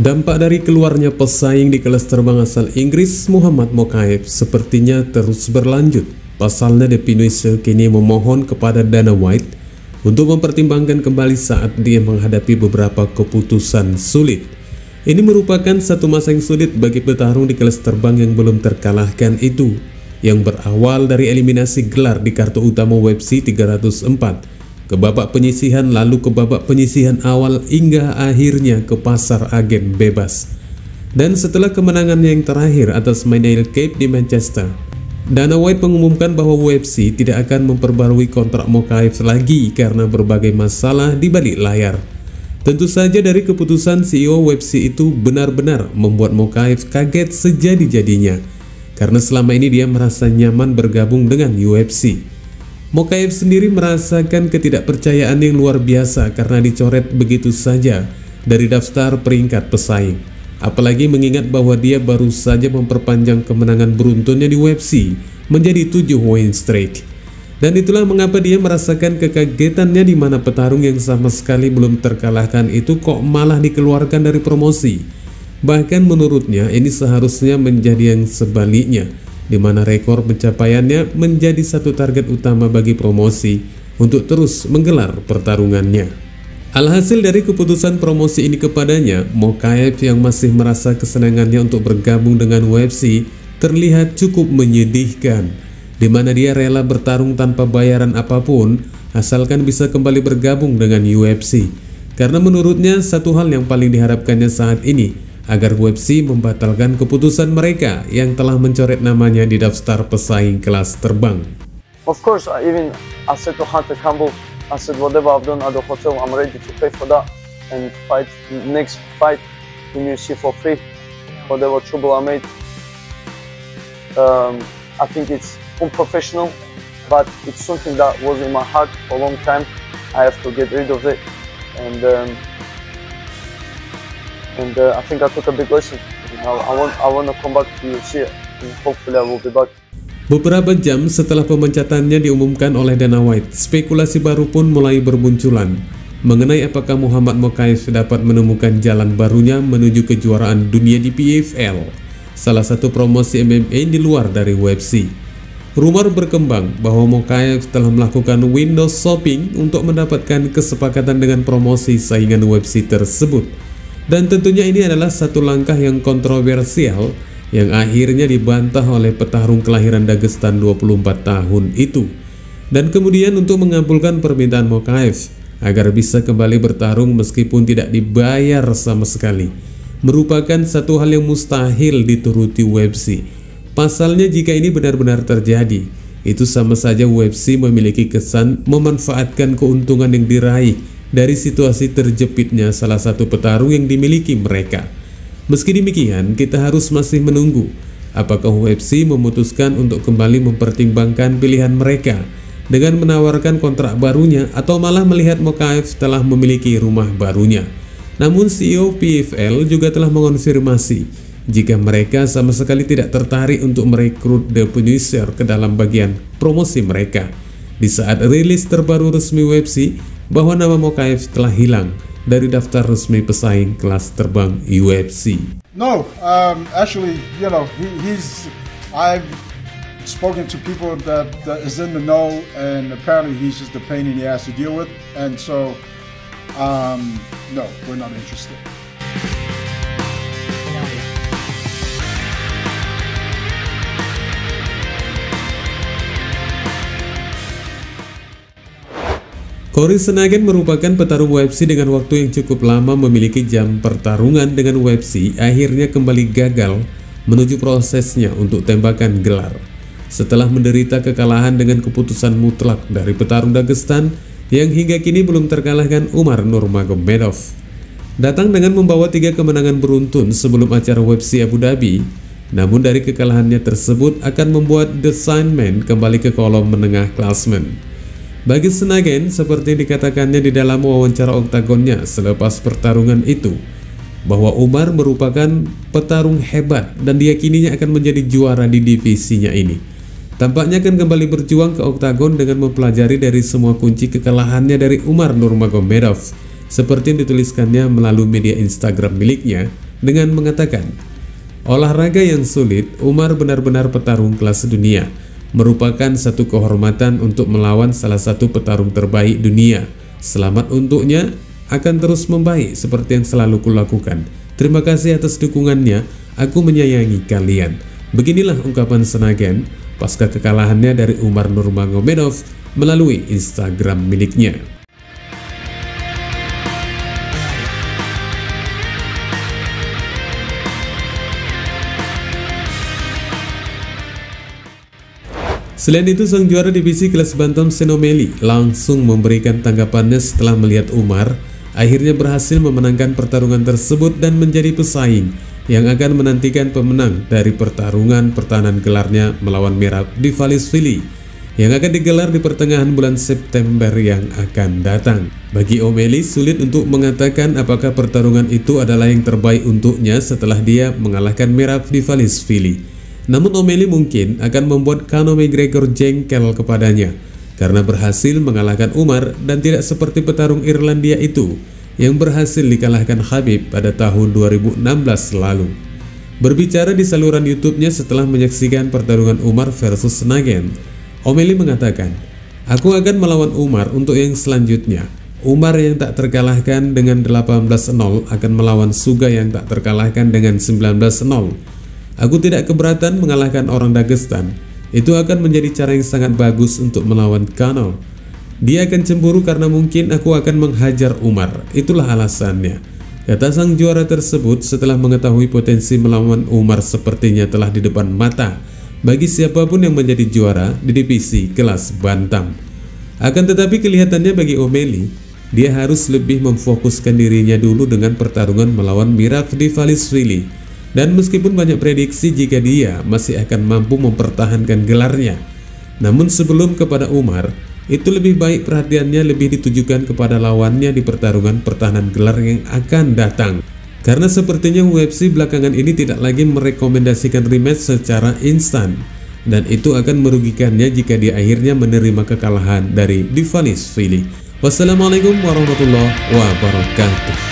Dampak dari keluarnya pesaing di kelas terbang asal Inggris, Muhammad Mokaev, sepertinya terus berlanjut. Pasalnya, The Finisher kini memohon kepada Dana White untuk mempertimbangkan kembali saat dia menghadapi beberapa keputusan sulit. Ini merupakan satu masa yang sulit bagi petarung di kelas terbang yang belum terkalahkan itu, yang berawal dari eliminasi gelar di kartu utama UFC 304, ke babak penyisihan, lalu ke babak penyisihan awal, hingga akhirnya ke pasar agen bebas. Dan setelah kemenangannya yang terakhir atas Manel Kape di Manchester, Dana White mengumumkan bahwa UFC tidak akan memperbarui kontrak Mokaev lagi karena berbagai masalah di balik layar. Tentu saja dari keputusan CEO UFC itu benar-benar membuat Mokaev kaget sejadi-jadinya, karena selama ini dia merasa nyaman bergabung dengan UFC. Mokaev sendiri merasakan ketidakpercayaan yang luar biasa karena dicoret begitu saja dari daftar peringkat pesaing. Apalagi mengingat bahwa dia baru saja memperpanjang kemenangan beruntunnya di UFC menjadi 7 win streak. Dan itulah mengapa dia merasakan kekagetannya di mana petarung yang sama sekali belum terkalahkan itu kok malah dikeluarkan dari promosi. Bahkan menurutnya ini seharusnya menjadi yang sebaliknya, di mana rekor pencapaiannya menjadi satu target utama bagi promosi untuk terus menggelar pertarungannya. Alhasil dari keputusan promosi ini kepadanya, Mokaev yang masih merasa kesenangannya untuk bergabung dengan UFC terlihat cukup menyedihkan, di mana dia rela bertarung tanpa bayaran apapun asalkan bisa kembali bergabung dengan UFC. Karena menurutnya satu hal yang paling diharapkannya saat ini agar UFC membatalkan keputusan mereka yang telah mencoret namanya di daftar pesaing kelas terbang. Of course, I said to Hunter Campbell, I said whatever I've done at the hotel, I'm ready to pay for that and fight next fight in UFC for free. Whatever trouble I made, I think it's unprofessional, but it's something that was in my heart for a long time. I have to get rid of it, and I think I took a big lesson. I want to come back to UFC, and hopefully I will be back. Beberapa jam setelah pemecatannya diumumkan oleh Dana White, spekulasi baru pun mulai bermunculan mengenai apakah Muhammad Mokaev dapat menemukan jalan barunya menuju kejuaraan dunia di PFL, salah satu promosi MMA di luar dari UFC. Rumor berkembang bahwa Mokaev telah melakukan window shopping untuk mendapatkan kesepakatan dengan promosi saingan UFC tersebut. Dan tentunya ini adalah satu langkah yang kontroversial yang akhirnya dibantah oleh petarung kelahiran Dagestan 24 tahun itu. Dan kemudian untuk mengabulkan permintaan Mokaev agar bisa kembali bertarung meskipun tidak dibayar sama sekali, merupakan satu hal yang mustahil dituruti UFC. Pasalnya jika ini benar-benar terjadi, itu sama saja UFC memiliki kesan memanfaatkan keuntungan yang diraih dari situasi terjepitnya salah satu petarung yang dimiliki mereka. Meski demikian, kita harus masih menunggu apakah UFC memutuskan untuk kembali mempertimbangkan pilihan mereka dengan menawarkan kontrak barunya atau malah melihat Mokaev telah memiliki rumah barunya. Namun CEO PFL juga telah mengonfirmasi jika mereka sama sekali tidak tertarik untuk merekrut The Finisher ke dalam bagian promosi mereka di saat rilis terbaru resmi UFC bahwa nama Mokaev telah hilang dari daftar resmi pesaing kelas terbang UFC. No, actually, you know, I've spoken to people that is in the know, and apparently he's just a pain in the ass to deal with, and so, no, we're not interested. Cory Sandhagen merupakan petarung UFC dengan waktu yang cukup lama memiliki jam pertarungan dengan UFC, akhirnya kembali gagal menuju prosesnya untuk tembakan gelar. Setelah menderita kekalahan dengan keputusan mutlak dari petarung Dagestan yang hingga kini belum terkalahkan, Umar Nurmagomedov. Datang dengan membawa 3 kemenangan beruntun sebelum acara UFC Abu Dhabi, namun dari kekalahannya tersebut akan membuat The Sandman kembali ke kolom menengah klasmen. Bagi Sandhagen, seperti dikatakannya di dalam wawancara oktagonnya selepas pertarungan itu, bahwa Umar merupakan petarung hebat dan diyakininya akan menjadi juara di divisinya ini. Tampaknya akan kembali berjuang ke oktagon dengan mempelajari dari semua kunci kekalahannya dari Umar Nurmagomedov, seperti yang dituliskannya melalui media Instagram miliknya dengan mengatakan, olahraga yang sulit, Umar benar-benar petarung kelas dunia. Merupakan satu kehormatan untuk melawan salah satu petarung terbaik dunia. Selamat untuknya, akan terus membaik seperti yang selalu kulakukan. Terima kasih atas dukungannya, aku menyayangi kalian. Beginilah ungkapan Sanagan pasca kekalahannya dari Umar Nurmagomedov melalui Instagram miliknya. Selain itu, sang juara divisi kelas bantam Sean O'Malley langsung memberikan tanggapannya setelah melihat Umar akhirnya berhasil memenangkan pertarungan tersebut dan menjadi pesaing yang akan menantikan pemenang dari pertarungan pertahanan gelarnya melawan Merab Dvalishvili yang akan digelar di pertengahan bulan September yang akan datang. Bagi O'Malley sulit untuk mengatakan apakah pertarungan itu adalah yang terbaik untuknya setelah dia mengalahkan Merab Dvalishvili. Namun O'Malley mungkin akan membuat Conor McGregor jengkel kepadanya karena berhasil mengalahkan Umar dan tidak seperti petarung Irlandia itu yang berhasil dikalahkan Khabib pada tahun 2016 lalu. Berbicara di saluran YouTube-nya setelah menyaksikan pertarungan Umar versus Sanagan, O'Malley mengatakan, "Aku akan melawan Umar untuk yang selanjutnya. Umar yang tak terkalahkan dengan 18-0 akan melawan Suga yang tak terkalahkan dengan 19-0. Aku tidak keberatan mengalahkan orang Dagestan. Itu akan menjadi cara yang sangat bagus untuk melawan Conor. Dia akan cemburu karena mungkin aku akan menghajar Umar. Itulah alasannya," kata sang juara tersebut setelah mengetahui potensi melawan Umar sepertinya telah di depan mata bagi siapapun yang menjadi juara di divisi kelas bantam. Akan tetapi kelihatannya bagi O'Malley, dia harus lebih memfokuskan dirinya dulu dengan pertarungan melawan Merab Dvalishvili. Dan meskipun banyak prediksi jika dia masih akan mampu mempertahankan gelarnya, namun sebelum kepada Umar, itu lebih baik perhatiannya lebih ditujukan kepada lawannya di pertarungan pertahanan gelar yang akan datang. Karena sepertinya UFC belakangan ini tidak lagi merekomendasikan rematch secara instan, dan itu akan merugikannya jika dia akhirnya menerima kekalahan dari Dvalishvili. Wassalamualaikum warahmatullahi wabarakatuh.